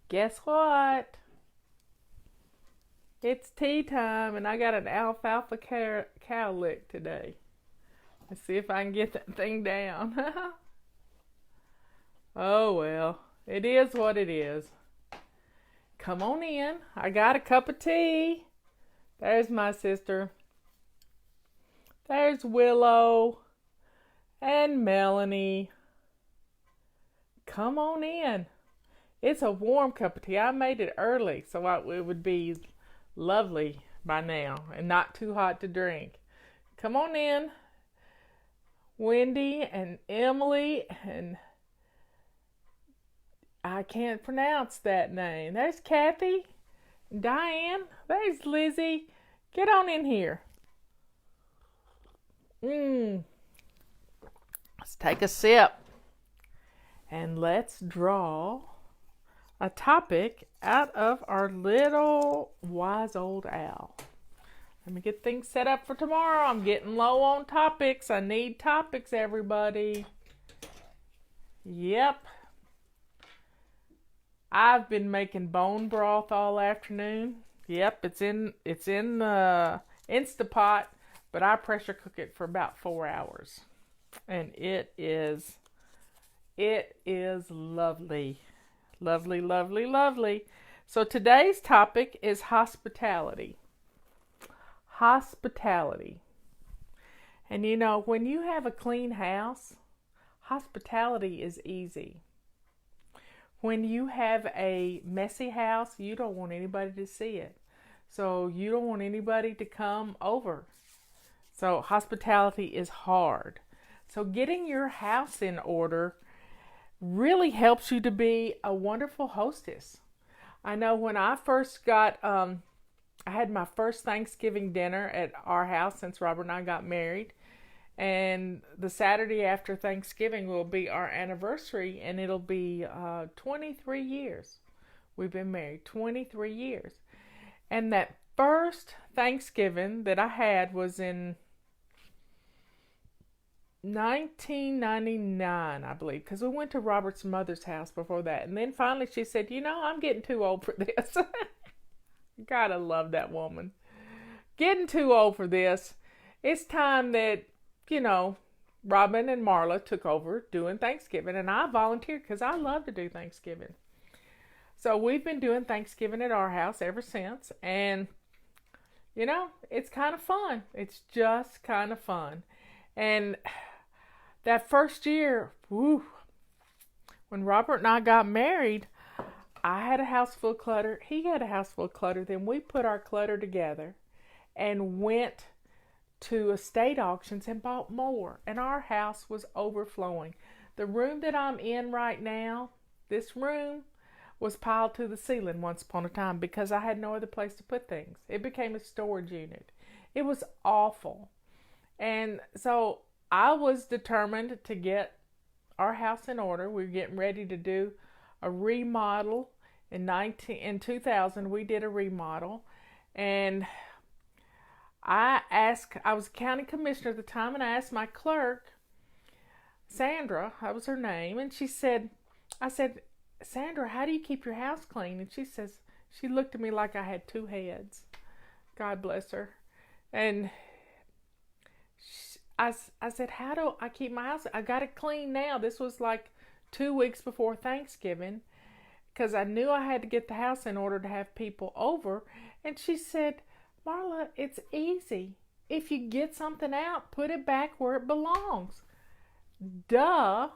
Guess what? It's tea time, and I got an alfalfa cow lick today. Let's see if I can get that thing down. Oh well, it is what it is. Come on in. I got a cup of tea. There's my sister. There's Willow and Melanie. Come on in. It's a warm cup of tea. I made it early so it would be lovely by now and not too hot to drink. Come on in, Wendy and Emily, and I can't pronounce that name. There's Kathy, Diane, there's Lizzie. Get on in here. Let's take a sip and let's draw a topic out of our little wise old owl. Let me get things set up for tomorrow. I'm getting low on topics. I need topics, everybody. Yep. I've been making bone broth all afternoon. Yep, it's in the Instapot, but I pressure cook it for about 4 hours. And it is lovely. Lovely, lovely, lovely. So today's topic is hospitality. Hospitality. And you know, when you have a clean house, hospitality is easy. When you have a messy house, you don't want anybody to see it. So you don't want anybody to come over. So hospitality is hard. So getting your house in order really helps you to be a wonderful hostess. I know when I first got, I had my first Thanksgiving dinner at our house since Robert and I got married. And the Saturday after Thanksgiving will be our anniversary, and it'll be 23 years. We've been married 23 years. And that first Thanksgiving that I had was in 1999, I believe, because we went to Robert's mother's house before that. And then finally she said, you know, I'm getting too old for this. God, I love that woman. Getting too old for this. It's time that, you know, Robin and Marla took over doing Thanksgiving, and I volunteered because I love to do Thanksgiving. So we've been doing Thanksgiving at our house ever since, and, you know, it's kind of fun. It's just kind of fun. And that first year, whew, when Robert and I got married, I had a house full of clutter. He had a house full of clutter. Then we put our clutter together and went to estate auctions and bought more. And our house was overflowing. The room that I'm in right now, this room was piled to the ceiling once upon a time because I had no other place to put things. It became a storage unit. It was awful. And so I was determined to get our house in order. We were getting ready to do a remodel. In 2000, we did a remodel. And I was county commissioner at the time, and I asked my clerk, Sandra, that was her name, and I said, Sandra, how do you keep your house clean? And she looked at me like I had two heads. God bless her. And I said, how do I keep my house? I got it clean now. This was like 2 weeks before Thanksgiving because I knew I had to get the house in order to have people over. And she said, Marla, it's easy. If you get something out, put it back where it belongs. Duh.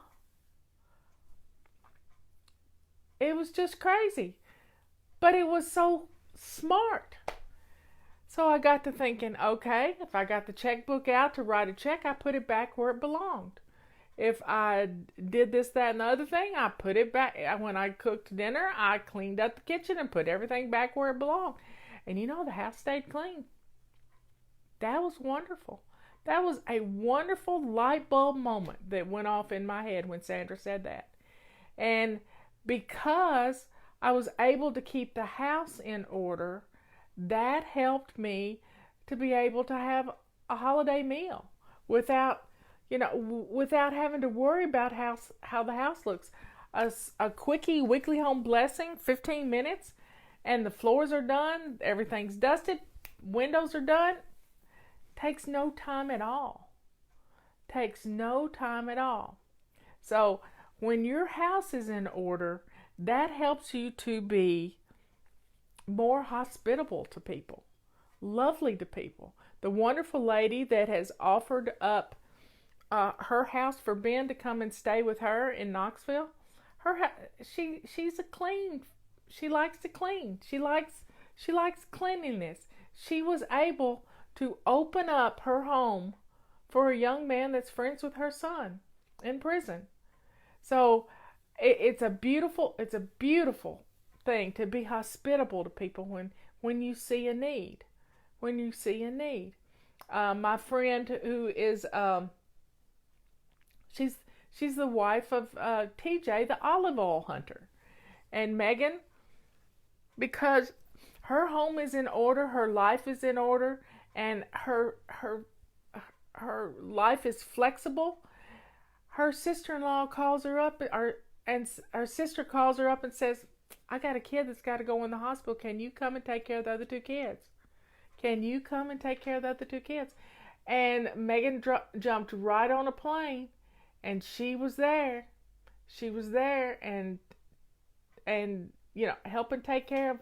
It was just crazy. But it was so smart. So I got to thinking, okay, if I got the checkbook out to write a check, I put it back where it belonged. If I did this, that, and the other thing, I put it back. When I cooked dinner, I cleaned up the kitchen and put everything back where it belonged. And you know, the house stayed clean. That was wonderful. That was a wonderful light bulb moment that went off in my head when Sandra said that. And because I was able to keep the house in order, that helped me to be able to have a holiday meal without having to worry about how the house looks. a quickie weekly home blessing, 15 minutes, and the floors are done, everything's dusted, windows are done. Takes no time at all. Takes no time at all. So when your house is in order, that helps you to be more hospitable to people, lovely to people. The wonderful lady that has offered up her house for Ben to come and stay with her in Knoxville, she's a clean. She likes to clean. She likes cleanliness. She was able to open up her home for a young man that's friends with her son in prison. So it's a beautiful thing to be hospitable to people when you see a need. When you see a need. My friend who is she's the wife of TJ, the olive oil hunter, and Megan, because her home is in order, her life is in order, and her life is flexible. Her sister-in-law calls her up, and her sister calls her up and says, "I got a kid that's got to go in the hospital. Can you come and take care of the other two kids? Can you come and take care of the other two kids?" And Megan jumped right on a plane, and she was there. She was there, and helping take care of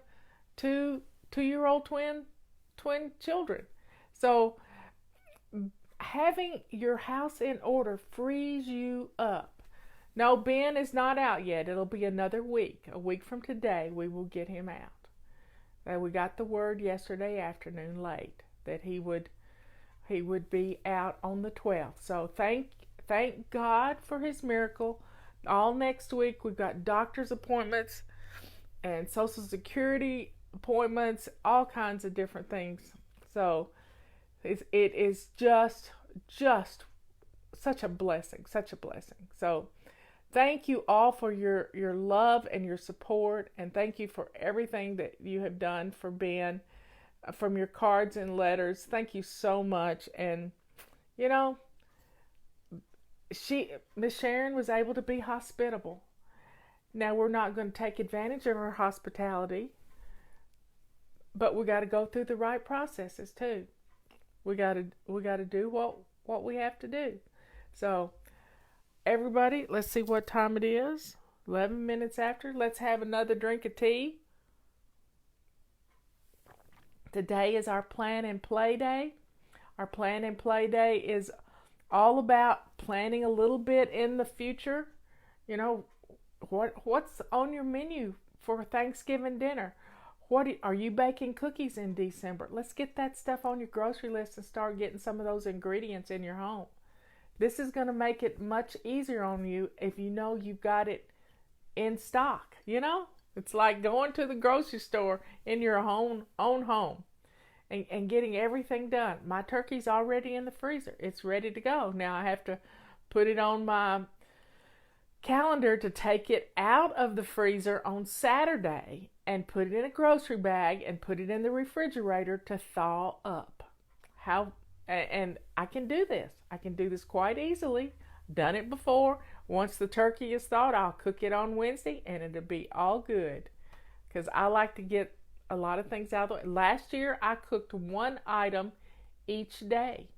two-year-old twin children. So having your house in order frees you up. No, Ben is not out yet. It'll be another week. A week from today, we will get him out. We got the word yesterday afternoon late that he would be out on the 12th. So thank God for his miracle. All next week we've got doctor's appointments and Social Security appointments, all kinds of different things. So it is just such a blessing, such a blessing. So thank you all for your love and your support, and thank you for everything that you have done for Ben, from your cards and letters. Thank you so much. And Miss Sharon was able to be hospitable. Now we're not going to take advantage of her hospitality, but we got to go through the right processes too. We got to do what we have to do. So everybody, let's see what time it is. 11 minutes after. Let's have another drink of tea. Today is our plan and play day. Our plan and play day is all about planning a little bit in the future. What's on your menu for Thanksgiving dinner? Are you baking cookies in December? Let's get that stuff on your grocery list and start getting some of those ingredients in your home. This is going to make it much easier on you if you know you've got it in stock. It's like going to the grocery store in your own home and getting everything done. My turkey's already in the freezer. It's ready to go. Now I have to put it on my calendar to take it out of the freezer on Saturday and put it in a grocery bag and put it in the refrigerator to thaw up. And I can do this. I can do this quite easily. Done it before. Once the turkey is thawed, I'll cook it on Wednesday and it'll be all good. Because I like to get a lot of things out of the way. Last year, I cooked one item each day.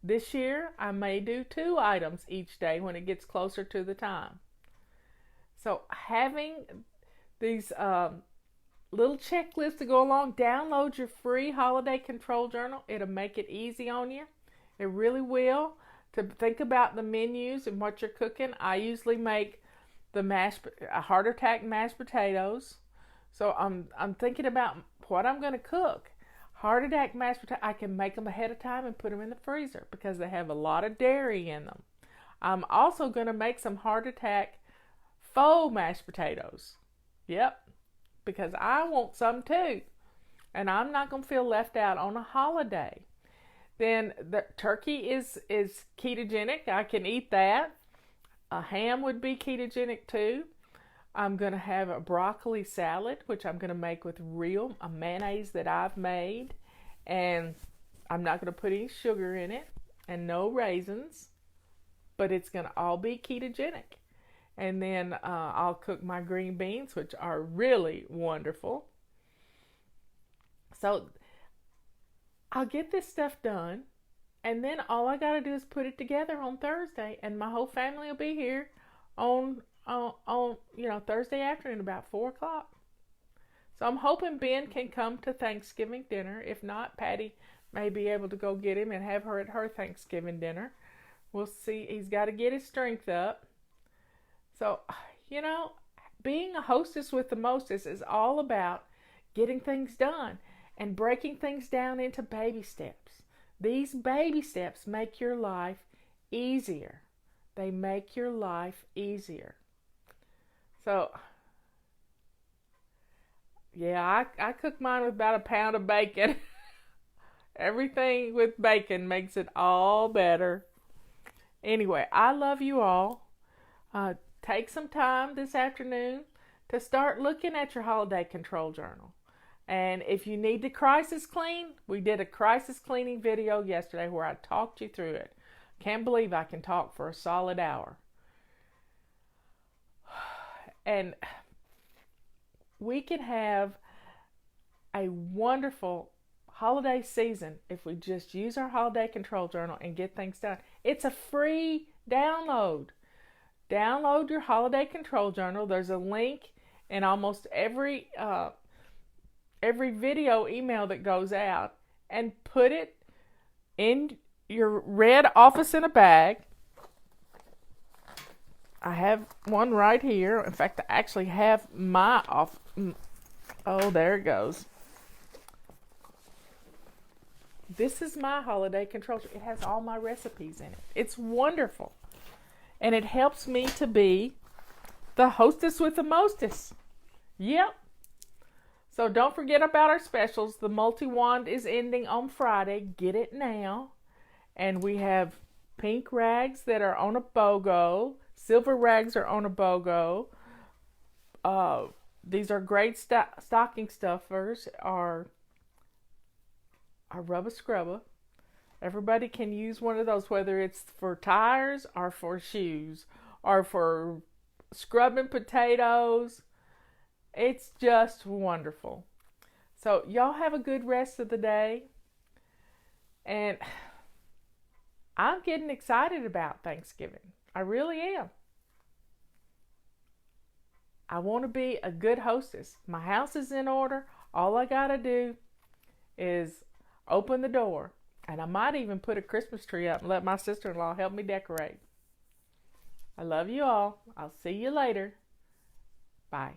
This year, I may do 2 items each day when it gets closer to the time. So having these little checklists to go along, download your free holiday control journal. It'll make it easy on you. It really will. To think about the menus and what you're cooking. I usually make a heart attack mashed potatoes. So I'm thinking about what I'm going to cook. Heart attack mashed potatoes, I can make them ahead of time and put them in the freezer because they have a lot of dairy in them. I'm also going to make some heart attack faux mashed potatoes. Yep, because I want some too. And I'm not going to feel left out on a holiday. Then the turkey is ketogenic. I can eat that. A ham would be ketogenic too. I'm going to have a broccoli salad, which I'm going to make with a mayonnaise that I've made. And I'm not going to put any sugar in it and no raisins. But it's going to all be ketogenic. And then I'll cook my green beans, which are really wonderful. So I'll get this stuff done, and then all I gotta do is put it together on Thursday, and my whole family will be here on Thursday afternoon about 4 o'clock. So I'm hoping Ben can come to Thanksgiving dinner. If not, Patty may be able to go get him and have her at her Thanksgiving dinner. We'll see. He's got to get his strength up. So, being a hostess with the mostest is all about getting things done and breaking things down into baby steps. These baby steps make your life easier. They make your life easier. So, yeah, I cook mine with about a pound of bacon. Everything with bacon makes it all better. Anyway, I love you all. Take some time this afternoon to start looking at your holiday control journal. And if you need to crisis clean, we did a crisis cleaning video yesterday where I talked you through it. Can't believe I can talk for a solid hour. And we can have a wonderful holiday season if we just use our holiday control journal and get things done. It's a free download. Download your holiday control journal. There's a link in almost every video email that goes out, and put it in your red office in a bag. I have one right here. In fact, I actually have my off. Oh, there it goes. This is my holiday control. It has all my recipes in it. It's wonderful. And it helps me to be the hostess with the mostest. Yep. So don't forget about our specials. The multi-wand is ending on Friday. Get it now. And we have pink rags that are on a BOGO. Silver rags are on a BOGO. These are great stocking stuffers. Our Rubber Scrubber. Everybody can use one of those, whether it's for tires or for shoes or for scrubbing potatoes. It's just wonderful. So y'all have a good rest of the day. And I'm getting excited about Thanksgiving. I really am. I want to be a good hostess. My house is in order. All I got to do is open the door. And I might even put a Christmas tree up and let my sister-in-law help me decorate. I love you all. I'll see you later. Bye.